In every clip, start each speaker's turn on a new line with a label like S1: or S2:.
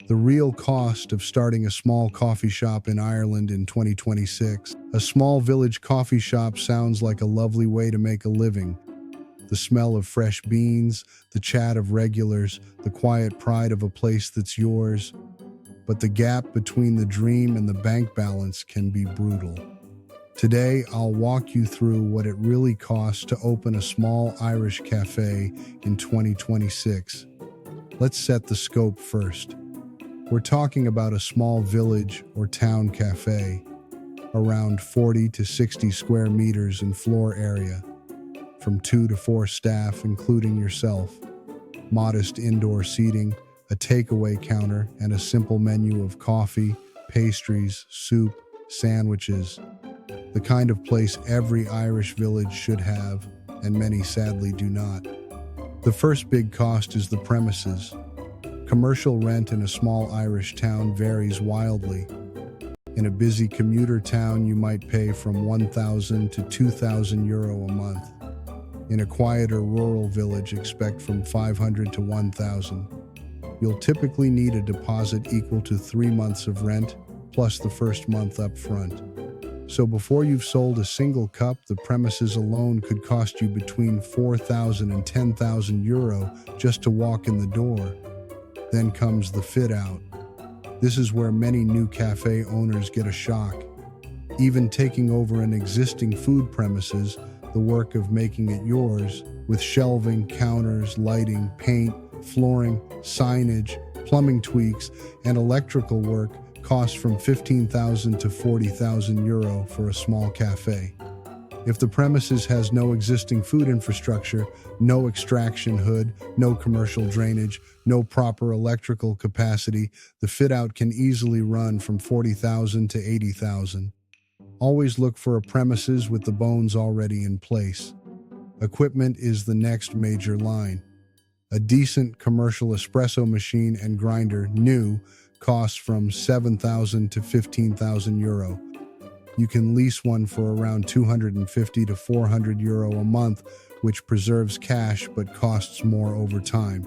S1: The real cost of starting a small coffee shop in Ireland in 2026. A small village coffee shop sounds like a lovely way to make a living. The smell of fresh beans, the chat of regulars, the quiet pride of a place that's yours. But the gap between the dream and the bank balance can be brutal. Today, I'll walk you through what it really costs to open a small Irish cafe in 2026. Let's set the scope first. We're talking about a small village or town cafe, around 40 to 60 square meters in floor area, from 2 to 4 staff, including yourself, modest indoor seating, a takeaway counter, and a simple menu of coffee, pastries, soup, sandwiches. The kind of place every Irish village should have, and many sadly do not. The first big cost is the premises. Commercial rent in a small Irish town varies wildly. In a busy commuter town, you might pay from €1,000 to €2,000 a month. In a quieter rural village, expect from €500 to €1,000. You'll typically need a deposit equal to 3 months of rent, plus the first month up front. So before you've sold a single cup, the premises alone could cost you between €4,000 and €10,000 just to walk in the door. Then comes the fit out. This is where many new cafe owners get a shock. Even taking over an existing food premises, the work of making it yours, with shelving, counters, lighting, paint, flooring, signage, plumbing tweaks, and electrical work costs from €15,000 to €40,000 for a small cafe. If the premises has no existing food infrastructure, no extraction hood, no commercial drainage, no proper electrical capacity, the fit-out can easily run from $40,000 to $80,000. Always look for a premises with the bones already in place. Equipment is the next major line. A decent commercial espresso machine and grinder, new, costs from €7,000 to €15,000. You can lease one for around €250 to €400 a month, which preserves cash but costs more over time.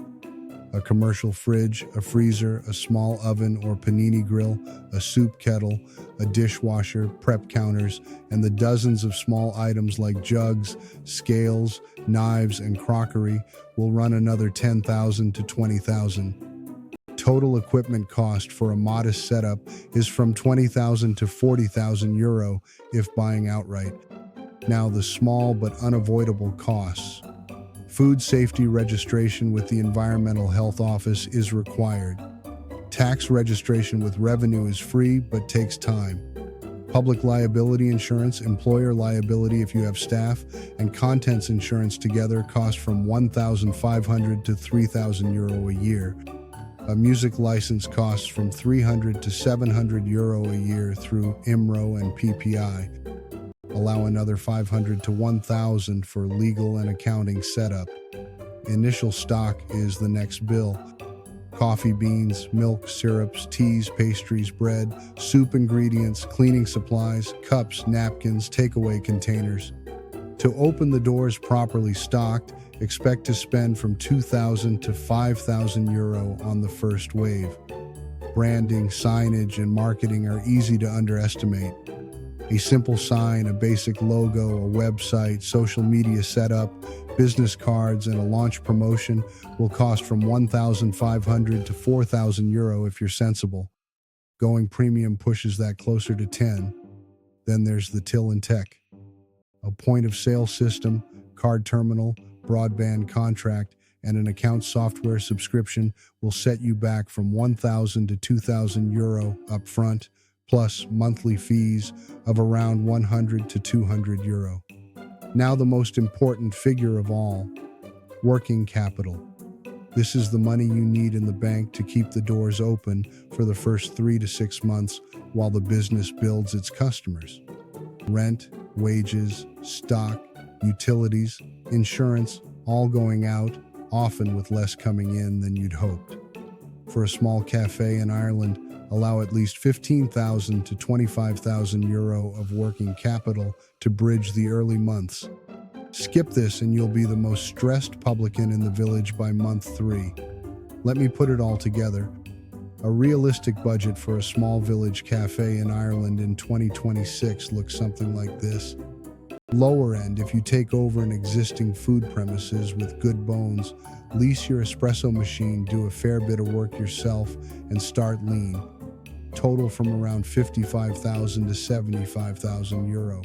S1: A commercial fridge, a freezer, a small oven or panini grill, a soup kettle, a dishwasher, prep counters, and the dozens of small items like jugs, scales, knives, and crockery will run another $10,000 to $20,000. Total equipment cost for a modest setup is from €20,000 to €40,000 if buying outright. Now the small but unavoidable costs. Food safety registration with the Environmental Health Office is required. Tax registration with revenue is free but takes time. Public liability insurance, employer liability if you have staff, and contents insurance together cost from €1,500 to €3,000 a year. A music license costs from €300 to €700 a year through IMRO and PPI. Allow another $500 to $1,000 for legal and accounting setup. Initial stock is the next bill. Coffee beans, milk, syrups, teas, pastries, bread, soup ingredients, cleaning supplies, cups, napkins, takeaway containers. To open the doors properly stocked, expect to spend from €2,000 to €5,000 on the first wave. Branding, signage, and marketing are easy to underestimate. A simple sign, a basic logo, a website, social media setup, business cards, and a launch promotion will cost from €1,500 to €4,000 if you're sensible. Going premium pushes that closer to 10. Then there's the till and tech. A point of sale system, card terminal, broadband contract, and an account software subscription will set you back from €1,000 to €2,000 upfront, plus monthly fees of around €100 to €200. Now the most important figure of all, working capital. This is the money you need in the bank to keep the doors open for the first 3 to 6 months while the business builds its customers. Rent, wages, stock, utilities, insurance, all going out, often with less coming in than you'd hoped. For a small cafe in Ireland, allow at least €15,000 to €25,000 of working capital to bridge the early months. Skip this and you'll be the most stressed publican in the village by month 3. Let me put it all together. A realistic budget for a small village cafe in Ireland in 2026 looks something like this. Lower end, if you take over an existing food premises with good bones, lease your espresso machine, do a fair bit of work yourself, and start lean. Total from around 55,000 to 75,000 euro.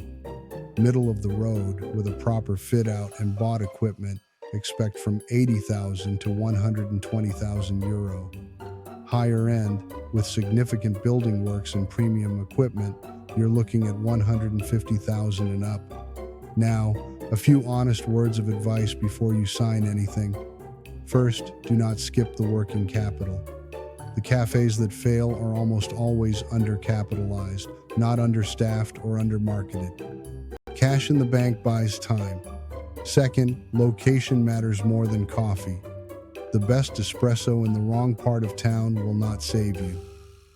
S1: Middle of the road, with a proper fit out and bought equipment, expect from 80,000 to 120,000 euro. Higher end, with significant building works and premium equipment, you're looking at 150,000 and up. Now, a few honest words of advice before you sign anything. First, do not skip the working capital. The cafes that fail are almost always undercapitalized, not understaffed or undermarketed. Cash in the bank buys time. Second, location matters more than coffee. The best espresso in the wrong part of town will not save you.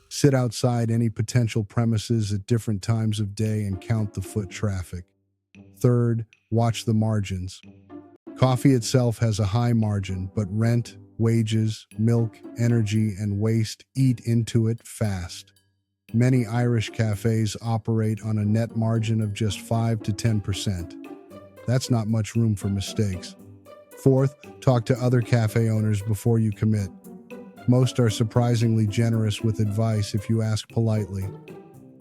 S1: Sit outside any potential premises at different times of day and count the foot traffic. Third, watch the margins. Coffee itself has a high margin, but rent, wages, milk, energy, and waste eat into it fast. Many Irish cafes operate on a net margin of just 5 to 10%. That's not much room for mistakes. Fourth, talk to other cafe owners before you commit. Most are surprisingly generous with advice if you ask politely.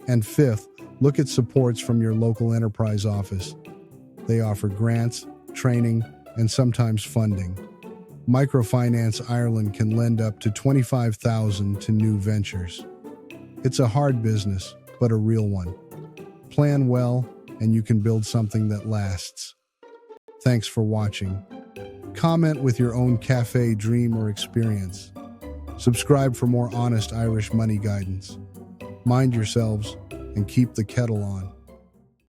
S1: And fifth, look at supports from your local enterprise office. They offer grants, training, and sometimes funding. Microfinance Ireland can lend up to 25,000 to new ventures. It's a hard business, but a real one. Plan well, and you can build something that lasts. Thanks for watching. Comment with your own cafe dream or experience. Subscribe for more honest Irish money guidance. Mind yourselves and keep the kettle on.